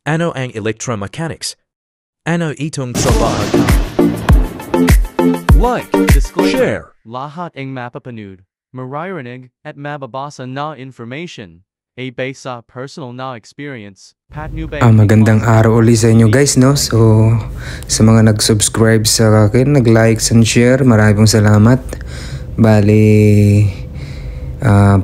Ano ang electromechanics? Ano itong trabaho? Like, disclaimer, Share. lahat ang mapapanood, maririnig, at mababasa na information ay based sa personal na experience. Magandang araw ulit sa inyo guys, no? So, sa mga nag-subscribe sa akin, nag-likes and share, maraming salamat. Bali,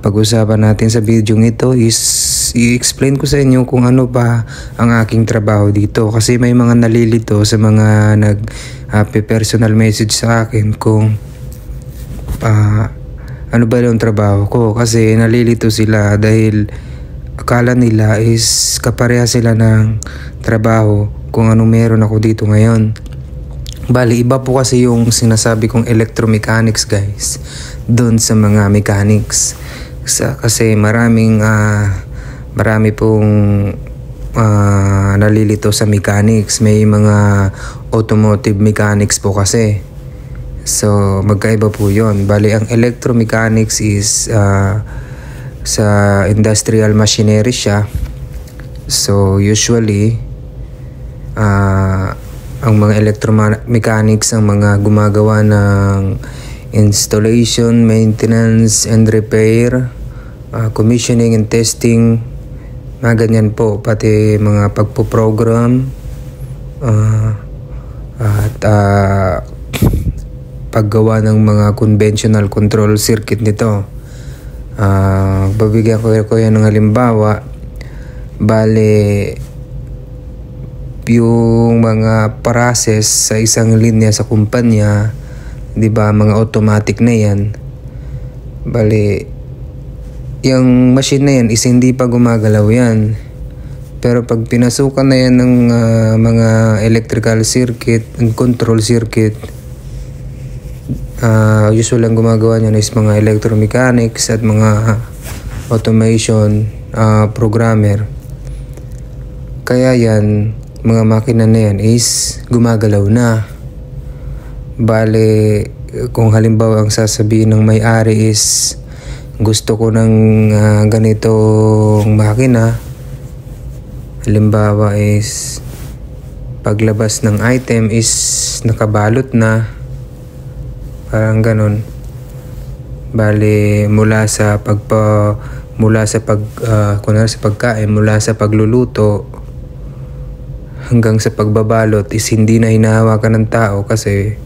pag-usapan natin sa video ito is i-explain ko sa inyo kung ano ba ang aking trabaho dito. Kasi may mga nalilito sa mga nag-personal message sa akin kung ano ba yung trabaho ko. Kasi nalilito sila dahil akala nila is kapareha sila ng trabaho kung ano meron ako dito ngayon. Bali, iba po kasi yung sinasabi kong electromechanics guys doon sa mga mechanics. Kasi marami pong nalilito sa mechanics. May mga automotive mechanics po kasi. So, magkaiba po yun. Bali, ang electromechanics is sa industrial machinery siya. So usually ang mga electromechanics ang mga gumagawa ng installation, maintenance and repair, commissioning and testing, mga ganyan po, pati mga pagpo-program at paggawa ng mga conventional control circuit nito. Babigyan ko yan ng halimbawa. Bale, yung mga process sa isang linya sa kumpanya, di ba, mga automatic na yan. Bale, yung machine na yan is hindi pa gumagalaw yan. Pero pag pinasukan na yan ng mga electrical circuit and control circuit, usual lang gumagawa niyan is mga electromechanics at mga automation programmer. Kaya yan, mga makina na yan is gumagalaw na. Bale, kung halimbawa ang sasabihin ng may-ari is gusto ko ng ganitong makina, halimbawa is paglabas ng item is nakabalot na, parang ganun. Bale, mula sa pagkain, mula sa pagluluto hanggang sa pagbabalot is hindi na hinahawakan ng tao kasi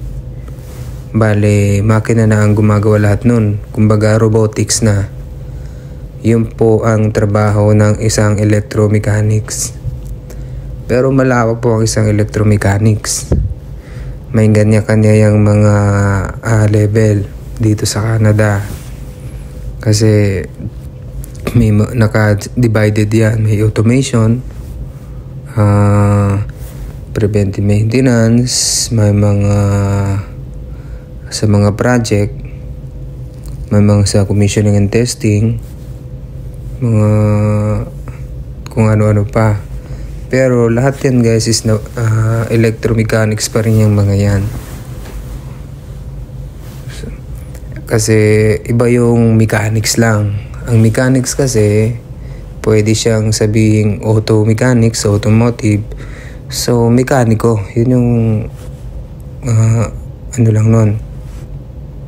bale, makina na ang gumagawa lahat nun. Kumbaga robotics na. Yun po ang trabaho ng isang electromechanics. Pero malawak po ang isang electromechanics. May kanya-kanya yung mga level dito sa Canada. Kasi may naka-divided yan. May automation, preventive maintenance, may mga sa mga project, may mga sa commissioning and testing, mga kung ano-ano pa. Pero lahat yan guys is electromechanics pa rin yung mga yan. Kasi iba yung mechanics lang. Ang mechanics kasi pwede siyang sabihing auto mechanics, automotive. So mekaniko, yun yung ano lang nun,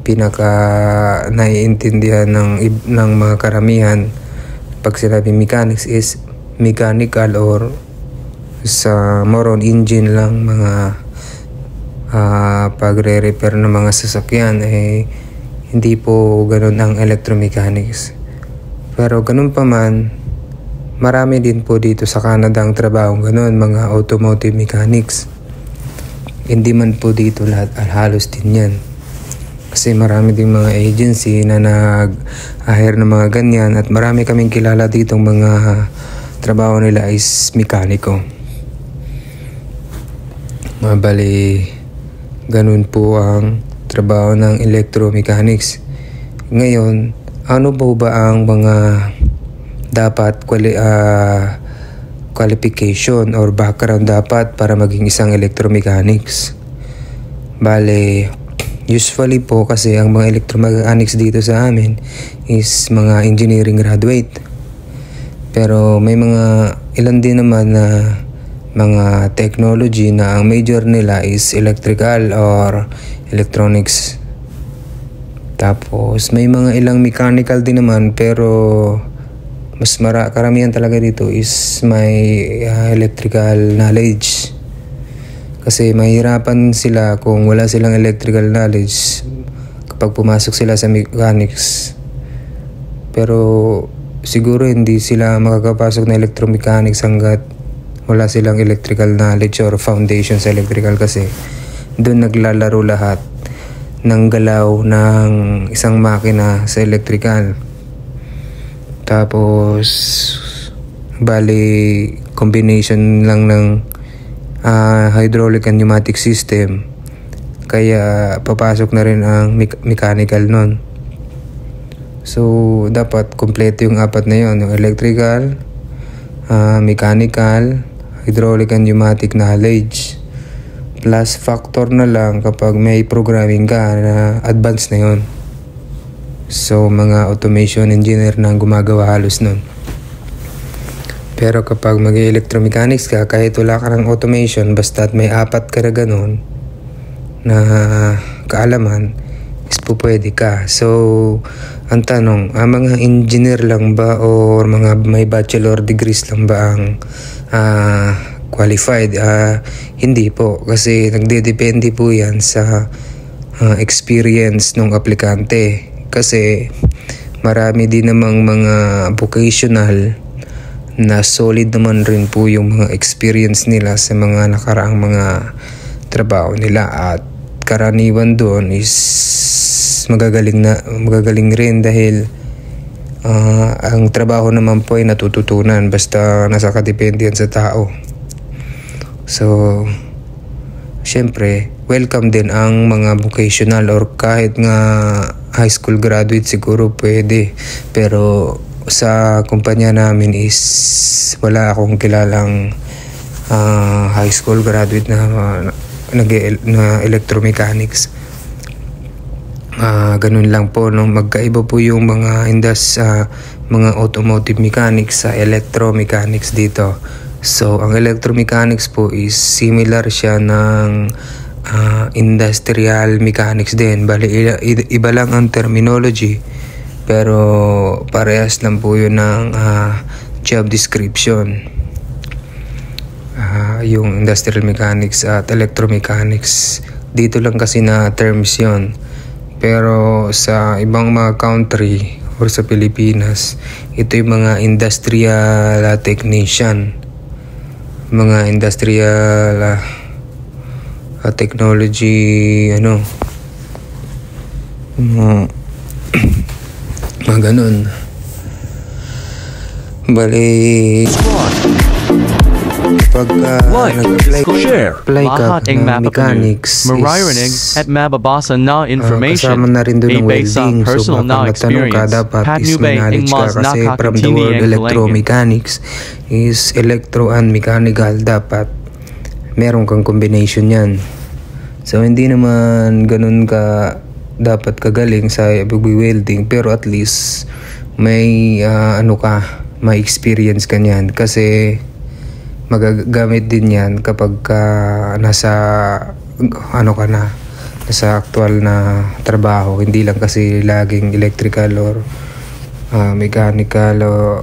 pinaka naiintindihan ng mga karamihan. Pag sinabi mechanics is mechanical or sa more on engine lang, mga pagre-repair ng mga sasakyan. Hindi po ganun ang electromechanics. Pero ganun pa man, marami din po dito sa Canada ang trabaho ganun, mga automotive mechanics. Hindi man po dito lahat, halos din yan. Kasi marami din mga agency na nag-hire ng mga ganyan at marami kaming kilala ditong mga trabaho nila is mekaniko. Bali, ganun po ang trabaho ng electromechanics. Ngayon, ano ba ang mga dapat qualification or background dapat para maging isang electromechanics? Bale, usually po kasi ang mga electromechanics dito sa amin is mga engineering graduate. Pero may mga ilan din naman na mga technology na ang major nila is electrical or electronics. Tapos may mga ilang mechanical din naman, pero mas karamihan talaga dito is may electrical knowledge. Kasi mahirapan sila kung wala silang electrical knowledge kapag pumasok sila sa mechanics. Pero siguro hindi sila makakapasok na electromechanics hanggat wala silang electrical knowledge or foundation sa electrical, kasi doon naglalaro lahat ng galaw ng isang makina sa electrical. Tapos bali combination lang ng hydraulic and pneumatic system, kaya papasok na rin ang mechanical nun. So dapat kompleto yung apat na yun, yung electrical, mechanical, hydraulic and pneumatic knowledge, plus factor na lang kapag may programming ka na advanced na yun. So mga automation engineer na gumagawa halos nun. Pero kapag mag-electromechanics ka, kahit wala ka ng automation, basta't may apat ka na ganun na kaalaman, is pwede ka. So ang tanong, mga engineer lang ba or mga may bachelor degrees lang ba ang qualified? Hindi po, kasi nagdedepende po yan sa experience ng aplikante. Kasi marami din namang mga vocational na solid naman rin po yung mga experience nila sa mga nakaraang mga trabaho nila, at karaniwan doon is magagaling rin dahil ang trabaho naman po ay natututunan, basta nasa kadepende yan sa tao. So syempre welcome din ang mga vocational or kahit nga high school graduate, siguro pwede. Pero sa kumpanya namin is wala akong kilalang high school graduate na electromechanics. Ganun lang po, no? Magkaiba po yung mga mga automotive mechanics sa electromechanics dito. So ang electromechanics po is similar siya ng industrial mechanics din. Bali iba lang ang terminology, pero parehas lang po yun ng job description. Yung industrial mechanics at electromechanics, dito lang kasi na terms yun. Pero sa ibang mga country or sa Pilipinas, ito yung mga industrial technician, mga industrial technology, mga ganun. Bali pag apply ka ng mechanics, maririnig at mababasa na information. Kasama na rin doon ng welding. So baka nagtanong ka, dapat is may knowledge ka, kasi from the word electromechanics is electro and mechanical, dapat meron kang combination yan. So hindi naman ganun ka dapat kagaling sa welding, pero at least may may experience ka niyan, kasi magagamit din yan kapag nasa actual na trabaho. Hindi lang kasi laging electrical or mechanical o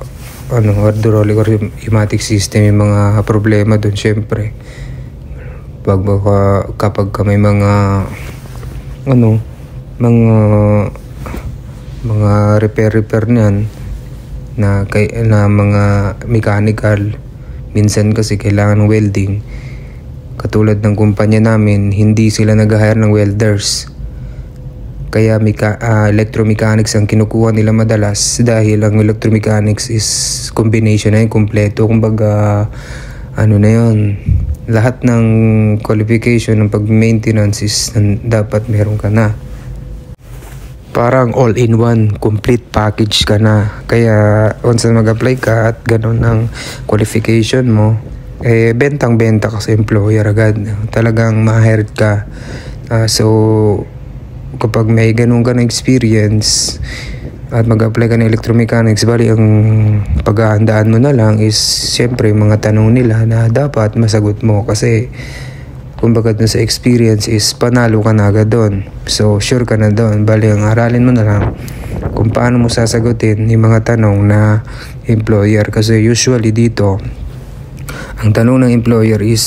hydraulic or pneumatic system yung mga problema doon. Syempre kapag may mga repair niyan na mga mechanical, minsan kasi kailangan ng welding. Katulad ng kumpanya namin, hindi sila nag-hire ng welders, kaya electromechanics ang kinukuha nila madalas, dahil ang electromechanics is combination na yun, kompleto. Kumbaga na yun, lahat ng qualification ng pag-maintenance is dapat meron ka na. Parang all-in-one, complete package ka na. Kaya once na mag-apply ka at ganun ang qualification mo, bentang-benta ka sa employer agad. Talagang ma-hired ka. So kapag may ganun ka na experience, at mag-apply ka ng electromechanics, bali ang paghahandaan mo na lang is syempre mga tanong nila na dapat masagot mo kasi kumbaga dun sa experience is panalo ka na agad doon. So sure ka na doon. Bali ang aralin mo na lang kung paano mo sasagutin yung mga tanong na employer kasi usually dito ang tanong ng employer is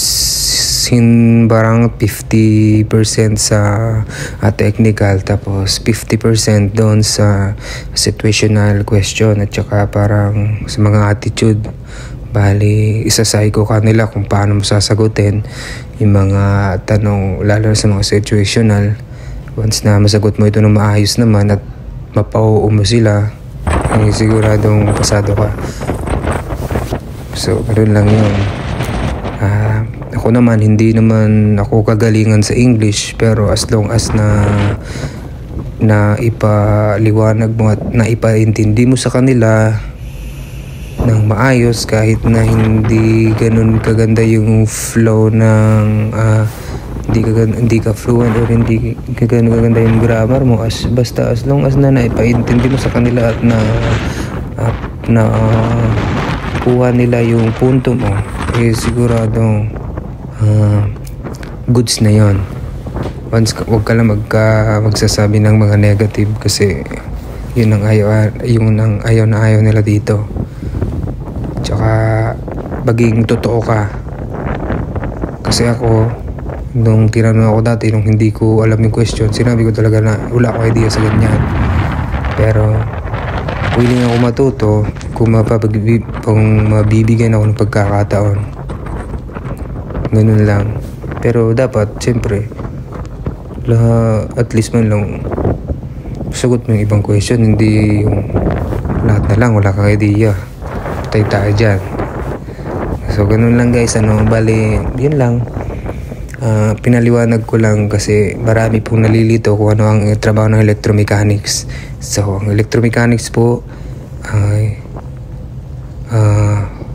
parang 50% sa technical tapos 50% doon sa situational question at saka parang sa mga attitude. Bali, isasay ko kanila kung paano mo sasagutin yung mga tanong lalo na sa mga situational. Once na masagot mo ito ng maayos naman at mapauo mo sila, ay siguradong pasado ka. So, ganoon lang yun. Ako naman, hindi naman ako kagalingan sa English pero as long as na ipaliwanag mo at na ipaintindi mo sa kanila ng maayos kahit na hindi ganun kaganda yung flow ng hindi ka fluent or hindi ganun kaganda yung grammar mo basta as long as na naipaintindi mo sa kanila at na kuha nila yung punto mo eh siguradong goods na yon. Once wag ka lang magsasabi ng mga negative kasi yun ang ayaw nila dito. Tsaka maging totoo ka. Kasi ako nung tinanong ako dati nung hindi ko alam yung question, sinabi ko talaga na wala akong idea sa ganyan. Pero willing ako matuto kung mabibigyan ako ng pagkakataon. Ganun lang. Pero dapat siyempre at least man lang sagot mo yung ibang question, hindi yung lahat na lang wala kang idea. Tayo dyan. So ganun lang guys, bali yun lang. Pinaliwanag ko lang kasi marami pong nalilito kung ano ang trabaho ng electromechanics. So ang electromechanics po ay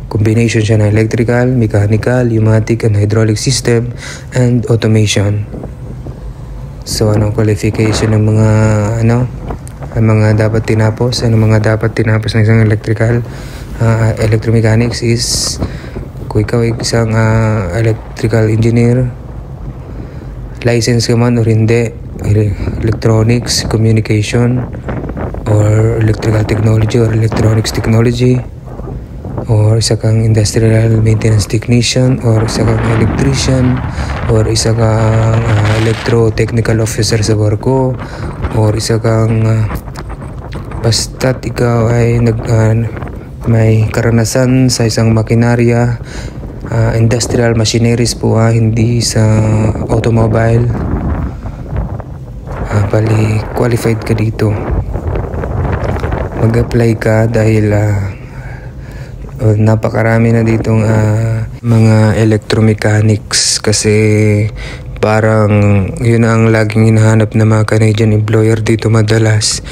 combination siya ng electrical, mechanical, pneumatic and hydraulic system and automation. So anong qualification ng mga ang mga dapat tinapos ng isang electromechanics is kung ikaw ay isang electrical engineer, license ka man o hindi, electronics, communication, or electrical technology or electronics technology, or isa kang industrial maintenance technician, or isa kang electrician, or isa kang electro-technical officer sa barko, or isa kang basta't ikaw ay may karanasan sa isang makinarya, industrial machineries po hindi sa automobile. Bali, qualified ka dito. Mag-apply ka dahil napakarami na ditong mga electromechanics kasi parang yun ang laging hinahanap ng mga Canadian employer dito madalas.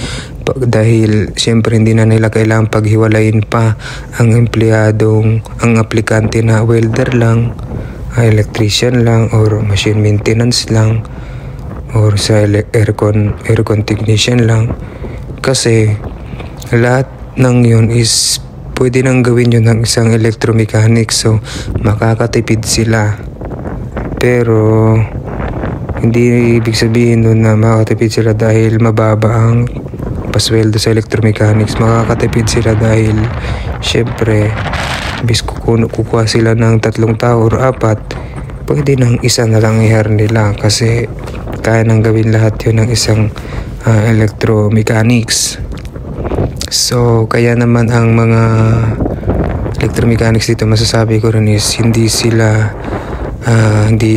Dahil siyempre hindi na nila kailangang paghiwalayin pa ang aplikante na welder lang, electrician lang, or machine maintenance lang, or sa aircon technician lang. Kasi lahat ng yun is pwede nang gawin yun ng isang electromechanic, so makakatipid sila. Pero hindi ibig sabihin nun na makakatipid sila dahil mababa ang pasweldo sa electromechanics. Makakatipid sila dahil syempre bis kukuha sila ng 3 tao or 4, pwede nang isa na lang i-hire nila kasi kaya nang gawin lahat yun ng isang electromechanics. So kaya naman ang mga electromechanics dito, masasabi ko rin is hindi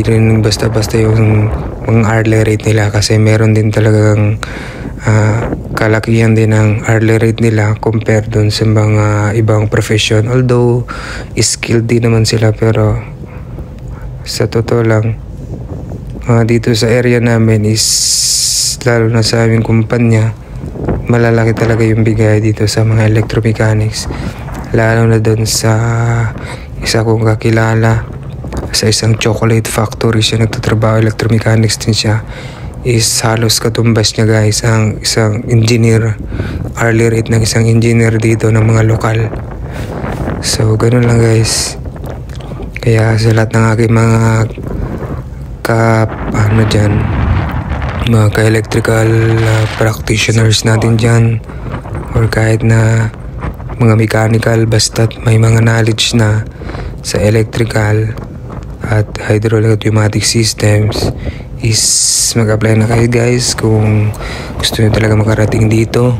rin basta-basta yung mga hourly rate nila kasi meron din talagang kalakihan din ang hourly rate nila compare dun sa mga ibang profession. Although skilled din naman sila, pero sa totoo lang dito sa area namin is lalo na sa aming kumpanya, malalaki talaga yung bigay dito sa mga electromechanics. Lalo na dun sa isa kong kakilala sa isang chocolate factory siya nagtatrabaho, electromechanics din siya. is halos katumbas niya guys ang isang engineer, hourly rate ng isang engineer dito ng mga lokal. So ganun lang guys. Kaya sa lahat ng aking mga mga ka-electrical practitioners natin dyan, or kahit na mga mechanical, basta't may mga knowledge na sa electrical at hydraulic at pneumatic systems, is mag-apply na kayo guys kung gusto nyo talaga makarating dito.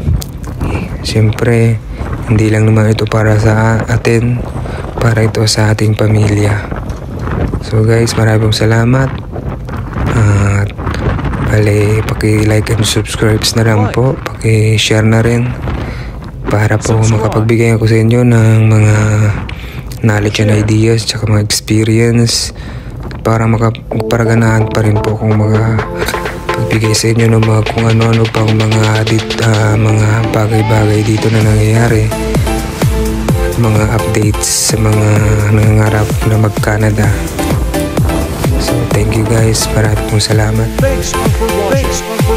Siyempre hindi lang naman ito para sa atin, para ito sa ating pamilya. So guys, maraming salamat. At paki-like and subscribe na lang po, paki-share na rin para po makapagbigay ako sa inyo ng mga knowledge and ideas tsaka mga experience para makaparaganaan pa rin po kung pagbigay sa inyo ng mga kung ano-ano pang mga bagay-bagay dito na nangyayari, mga updates sa mga nangangarap na mag-Canada. So thank you guys, maraming salamat. Thanks for watching.